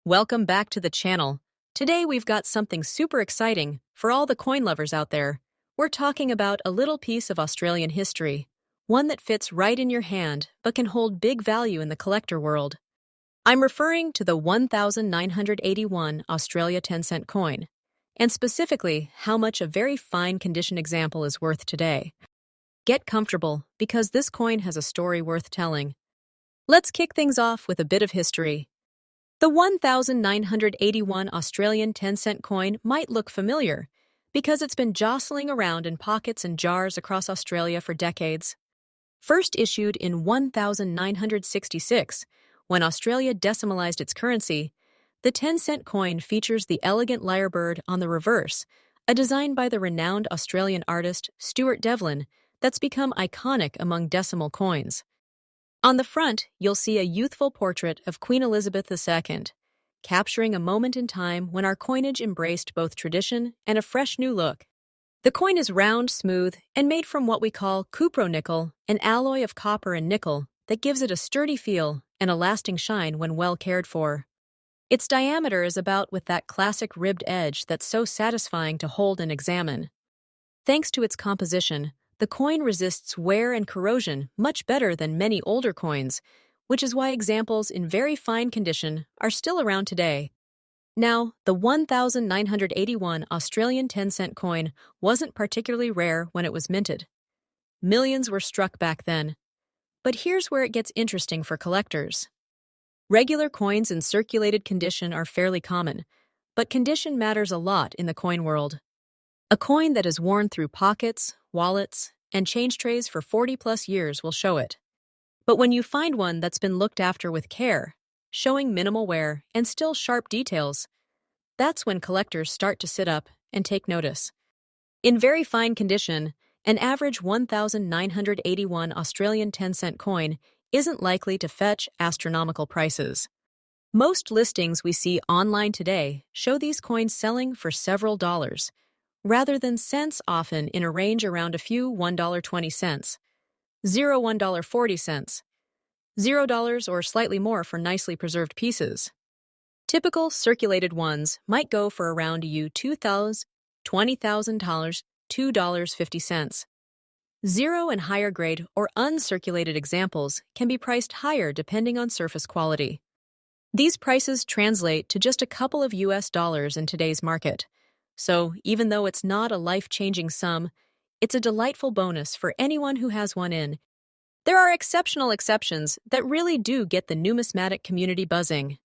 Welcome back to the channel. Today we've got something super exciting for all the coin lovers out there. We're talking about a little piece of Australian history, one that fits right in your hand but can hold big value in the collector world. I'm referring to the 1981 Australia 10-cent coin, and specifically how much a very fine condition example is worth today. Get comfortable because this coin has a story worth telling. Let's kick things off with a bit of history. The 1981 Australian 10-cent coin might look familiar because it's been jostling around in pockets and jars across Australia for decades. First issued in 1966, when Australia decimalized its currency, the 10-cent coin features the elegant Lyrebird on the reverse, a design by the renowned Australian artist Stuart Devlin that's become iconic among decimal coins. On the front, you'll see a youthful portrait of Queen Elizabeth II, capturing a moment in time when our coinage embraced both tradition and a fresh new look. The coin is round, smooth, and made from what we call cupro-nickel, an alloy of copper and nickel that gives it a sturdy feel and a lasting shine when well cared for. Its diameter is about with that classic ribbed edge that's so satisfying to hold and examine. Thanks to its composition, the coin resists wear and corrosion much better than many older coins, which is why examples in very fine condition are still around today. Now, the 1981 Australian 10-cent coin wasn't particularly rare when it was minted. Millions were struck back then. But here's where it gets interesting for collectors. Regular coins in circulated condition are fairly common, but condition matters a lot in the coin world. A coin that is worn through pockets, wallets, and change trays for 40-plus years will show it. But when you find one that's been looked after with care, showing minimal wear and still sharp details, that's when collectors start to sit up and take notice. In very fine condition, an average 1981 Australian 10-cent coin isn't likely to fetch astronomical prices. Most listings we see online today show these coins selling for several dollars, rather than cents, often in a range around a few $1.20, $1.40, $0 or slightly more for nicely preserved pieces. Typical circulated ones might go for around $2,000, $20,000, $2.50. Zero and higher grade or uncirculated examples can be priced higher depending on surface quality. These prices translate to just a couple of US dollars in today's market. So, even though it's not a life-changing sum, it's a delightful bonus for anyone who has one in. There are exceptional exceptions that really do get the numismatic community buzzing.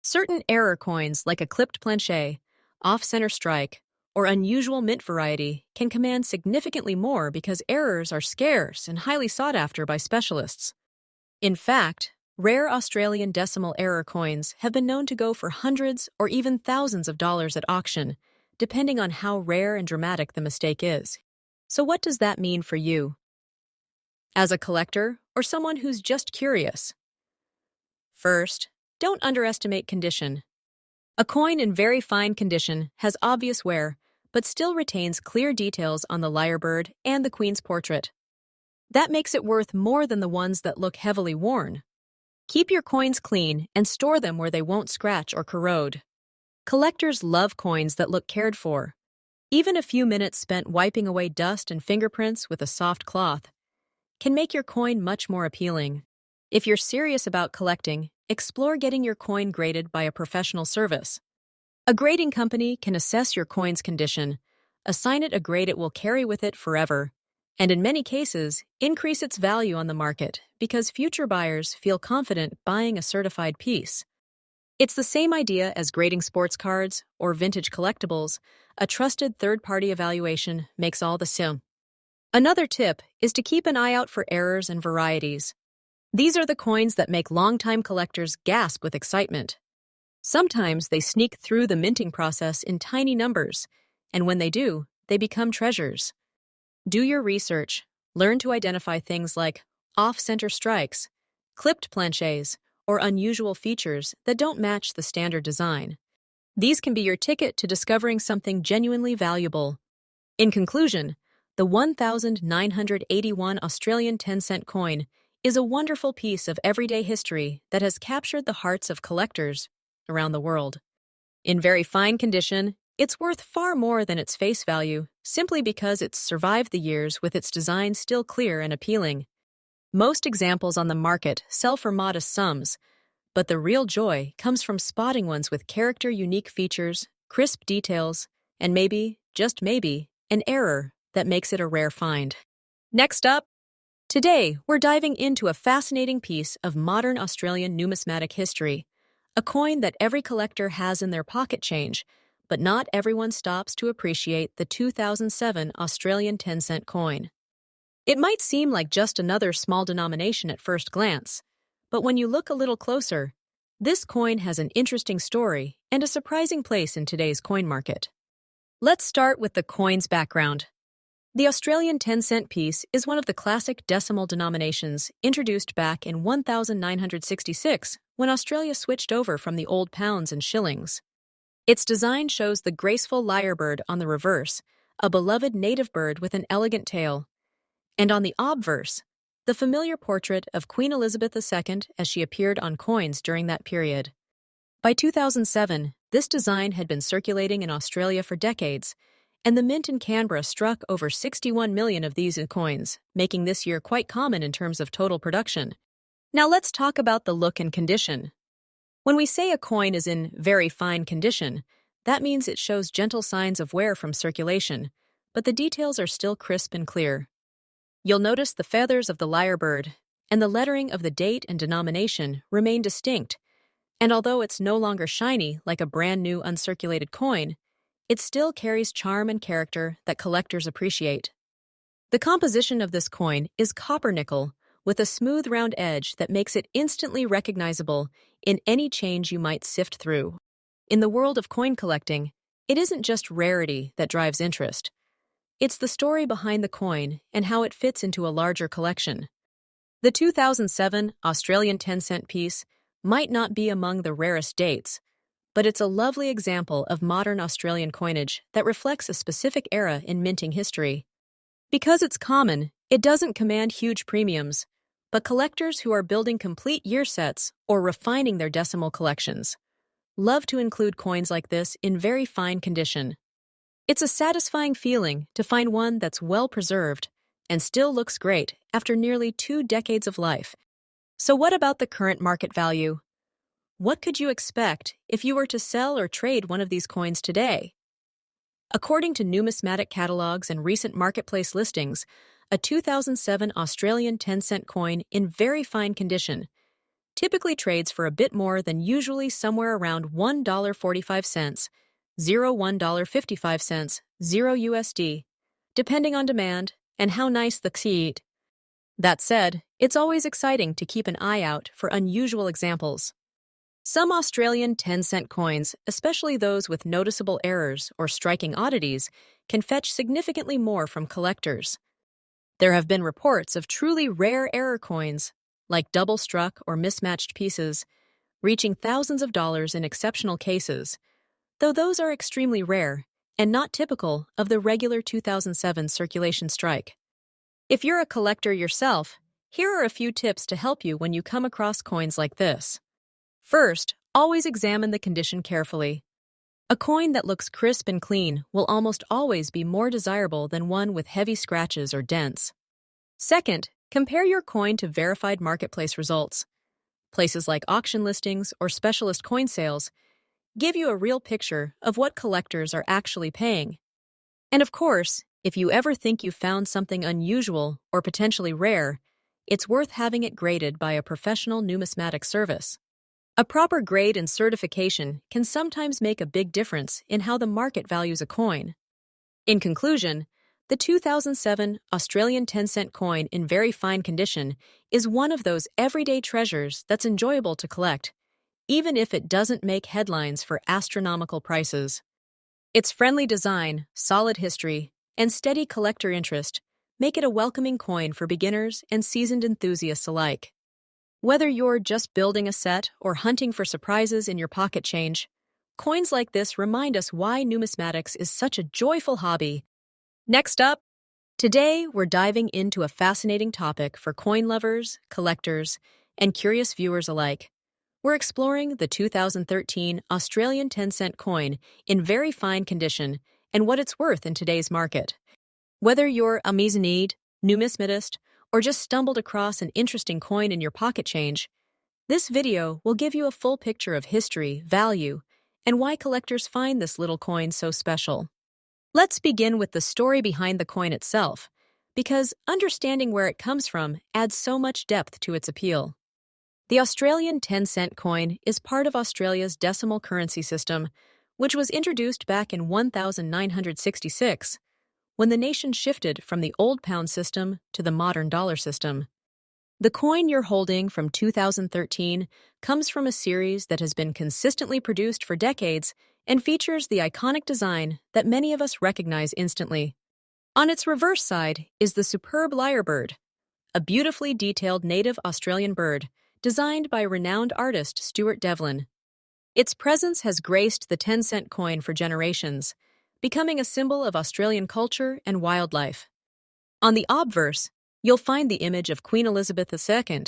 Certain error coins like a clipped planchet, off-center strike, or unusual mint variety can command significantly more because errors are scarce and highly sought after by specialists. In fact, rare Australian decimal error coins have been known to go for hundreds or even thousands of dollars at auction, depending on how rare and dramatic the mistake is. So what does that mean for you? As a collector or someone who's just curious? First, don't underestimate condition. A coin in very fine condition has obvious wear, but still retains clear details on the lyrebird and the Queen's portrait. That makes it worth more than the ones that look heavily worn. Keep your coins clean and store them where they won't scratch or corrode. Collectors love coins that look cared for. Even a few minutes spent wiping away dust and fingerprints with a soft cloth can make your coin much more appealing. If you're serious about collecting, explore getting your coin graded by a professional service. A grading company can assess your coin's condition, assign it a grade it will carry with it forever, and in many cases, increase its value on the market because future buyers feel confident buying a certified piece. It's the same idea as grading sports cards or vintage collectibles. A trusted third-party evaluation makes all the sim. Another tip is to keep an eye out for errors and varieties. These are the coins that make longtime collectors gasp with excitement. Sometimes they sneak through the minting process in tiny numbers, and when they do, they become treasures. Do your research. Learn to identify things like off-center strikes, clipped planchets, or unusual features that don't match the standard design. These can be your ticket to discovering something genuinely valuable. In conclusion, the 1981 Australian 10-cent coin is a wonderful piece of everyday history that has captured the hearts of collectors around the world. In very fine condition, it's worth far more than its face value, simply because it's survived the years with its design still clear and appealing. Most examples on the market sell for modest sums, but the real joy comes from spotting ones with character-unique features, crisp details, and maybe, just maybe, an error that makes it a rare find. Next up, today we're diving into a fascinating piece of modern Australian numismatic history, a coin that every collector has in their pocket change, but not everyone stops to appreciate the 2007 Australian 10-cent coin. It might seem like just another small denomination at first glance, but when you look a little closer, this coin has an interesting story and a surprising place in today's coin market. Let's start with the coin's background. The Australian 10-cent piece is one of the classic decimal denominations introduced back in 1966 when Australia switched over from the old pounds and shillings. Its design shows the graceful lyrebird on the reverse, a beloved native bird with an elegant tail, and on the obverse, the familiar portrait of Queen Elizabeth II as she appeared on coins during that period. By 2007, this design had been circulating in Australia for decades, and the mint in Canberra struck over 61 million of these coins, making this year quite common in terms of total production. Now let's talk about the look and condition. When we say a coin is in very fine condition, that means it shows gentle signs of wear from circulation, but the details are still crisp and clear. You'll notice the feathers of the lyrebird, and the lettering of the date and denomination remain distinct, and although it's no longer shiny like a brand new uncirculated coin, it still carries charm and character that collectors appreciate. The composition of this coin is copper nickel with a smooth round edge that makes it instantly recognizable in any change you might sift through. In the world of coin collecting, it isn't just rarity that drives interest. It's the story behind the coin and how it fits into a larger collection. The 2007 Australian 10-cent piece might not be among the rarest dates, but it's a lovely example of modern Australian coinage that reflects a specific era in minting history. Because it's common, it doesn't command huge premiums, but collectors who are building complete year sets or refining their decimal collections love to include coins like this in very fine condition. It's a satisfying feeling to find one that's well preserved and still looks great after nearly 2 decades of life. So what about the current market value? What could you expect if you were to sell or trade one of these coins today? According to numismatic catalogs and recent marketplace listings, a 2007 Australian 10-cent coin in very fine condition typically trades for a bit more than usually somewhere around $1.45, $1.55, $0 depending on demand and how nice the seat. That said, it's always exciting to keep an eye out for unusual examples. Some Australian 10-cent coins, especially those with noticeable errors or striking oddities, can fetch significantly more from collectors. There have been reports of truly rare error coins, like double-struck or mismatched pieces, reaching thousands of dollars in exceptional cases, though those are extremely rare and not typical of the regular 2007 circulation strike. If you're a collector yourself, here are a few tips to help you when you come across coins like this. First, always examine the condition carefully. A coin that looks crisp and clean will almost always be more desirable than one with heavy scratches or dents. Second, compare your coin to verified marketplace results. Places like auction listings or specialist coin sales give you a real picture of what collectors are actually paying. And of course, if you ever think you've found something unusual or potentially rare, it's worth having it graded by a professional numismatic service. A proper grade and certification can sometimes make a big difference in how the market values a coin. In conclusion, the 2007 Australian 10-cent coin in very fine condition is one of those everyday treasures that's enjoyable to collect, even if it doesn't make headlines for astronomical prices. Its friendly design, solid history, and steady collector interest make it a welcoming coin for beginners and seasoned enthusiasts alike. Whether you're just building a set or hunting for surprises in your pocket change, coins like this remind us why numismatics is such a joyful hobby. Next up, today we're diving into a fascinating topic for coin lovers, collectors, and curious viewers alike. we're exploring the 2013 Australian 10-cent coin in very fine condition and what it's worth in today's market. Whether you're a mezzanine, numismatist, or just stumbled across an interesting coin in your pocket change, this video will give you a full picture of history, value, and why collectors find this little coin so special. Let's begin with the story behind the coin itself, because understanding where it comes from adds so much depth to its appeal. The Australian 10-cent coin is part of Australia's decimal currency system, which was introduced back in 1966, when the nation shifted from the old pound system to the modern dollar system. The coin you're holding from 2013 comes from a series that has been consistently produced for decades and features the iconic design that many of us recognize instantly. On its reverse side is the superb Lyrebird, a beautifully detailed native Australian bird designed by renowned artist Stuart Devlin. Its presence has graced the 10-cent coin for generations, becoming a symbol of Australian culture and wildlife. On the obverse, you'll find the image of Queen Elizabeth II,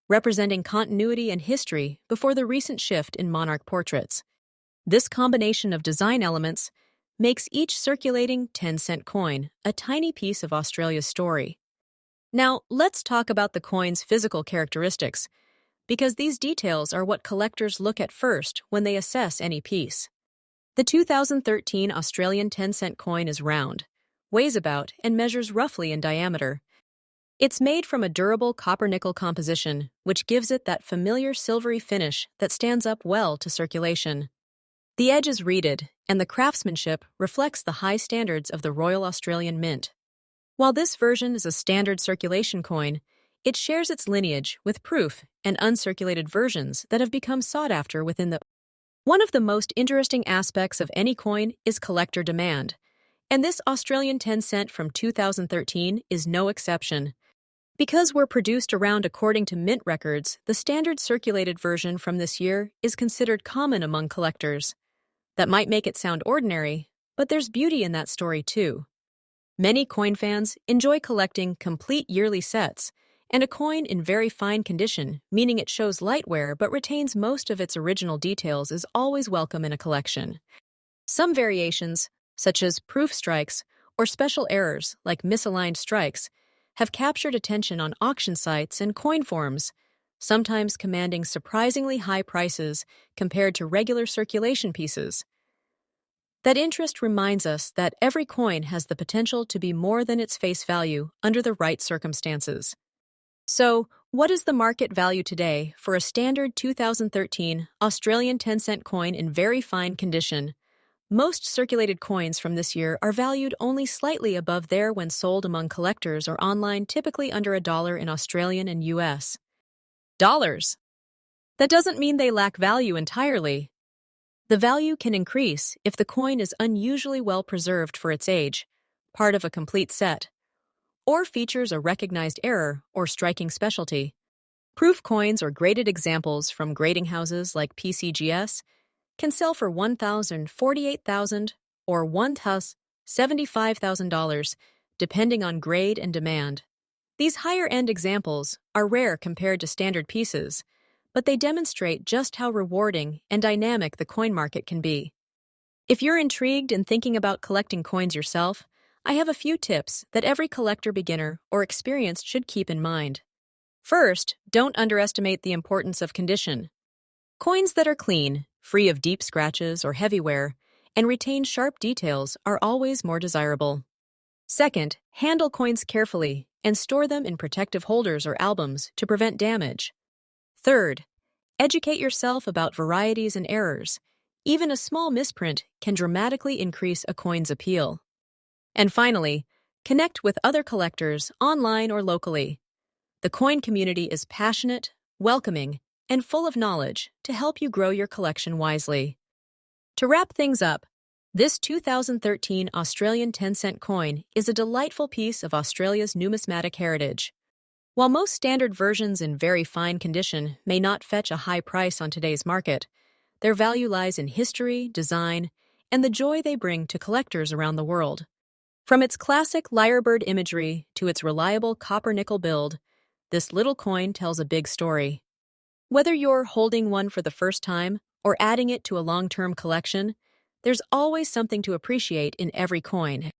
representing continuity and history before the recent shift in monarch portraits. This combination of design elements makes each circulating 10-cent coin a tiny piece of Australia's story. Now, let's talk about the coin's physical characteristics, because these details are what collectors look at first when they assess any piece. The 2013 Australian 10-cent coin is round, weighs about, and measures roughly in diameter. It's made from a durable copper-nickel composition, which gives it that familiar silvery finish that stands up well to circulation. The edge is reeded, and the craftsmanship reflects the high standards of the Royal Australian Mint. While this version is a standard circulation coin, it shares its lineage with proof and uncirculated versions that have become sought after within the. One of the most interesting aspects of any coin is collector demand, and this Australian 10-cent from 2013 is no exception. Because we're produced around according to mint records, the standard circulated version from this year is considered common among collectors. That might make it sound ordinary, but there's beauty in that story too. Many coin fans enjoy collecting complete yearly sets, and a coin in very fine condition, meaning it shows light wear but retains most of its original details, is always welcome in a collection. Some variations, such as proof strikes or special errors like misaligned strikes, have captured attention on auction sites and coin forums, sometimes commanding surprisingly high prices compared to regular circulation pieces. That interest reminds us that every coin has the potential to be more than its face value under the right circumstances. So, what is the market value today for a standard 2013 Australian 10-cent coin in very fine condition? Most circulated coins from this year are valued only slightly above there when sold among collectors or online, typically under $1 in Australian and US dollars. That doesn't mean they lack value entirely. The value can increase if the coin is unusually well preserved for its age, part of a complete set, or features a recognized error or striking specialty. Proof coins or graded examples from grading houses like PCGS can sell for $1,000, $48,000, or $1,075,000, depending on grade and demand. These higher-end examples are rare compared to standard pieces, but they demonstrate just how rewarding and dynamic the coin market can be. If you're intrigued and thinking about collecting coins yourself, I have a few tips that every collector, beginner, or experienced should keep in mind. First, don't underestimate the importance of condition. Coins that are clean, free of deep scratches or heavy wear, and retain sharp details are always more desirable. Second, handle coins carefully and store them in protective holders or albums to prevent damage. Third, educate yourself about varieties and errors. Even a small misprint can dramatically increase a coin's appeal. And finally, connect with other collectors online or locally. The coin community is passionate, welcoming, and full of knowledge to help you grow your collection wisely. To wrap things up, this 2013 Australian 10-cent coin is a delightful piece of Australia's numismatic heritage. While most standard versions in very fine condition may not fetch a high price on today's market, their value lies in history, design, and the joy they bring to collectors around the world. From its classic Lyrebird imagery to its reliable copper-nickel build, this little coin tells a big story. Whether you're holding one for the first time or adding it to a long-term collection, there's always something to appreciate in every coin.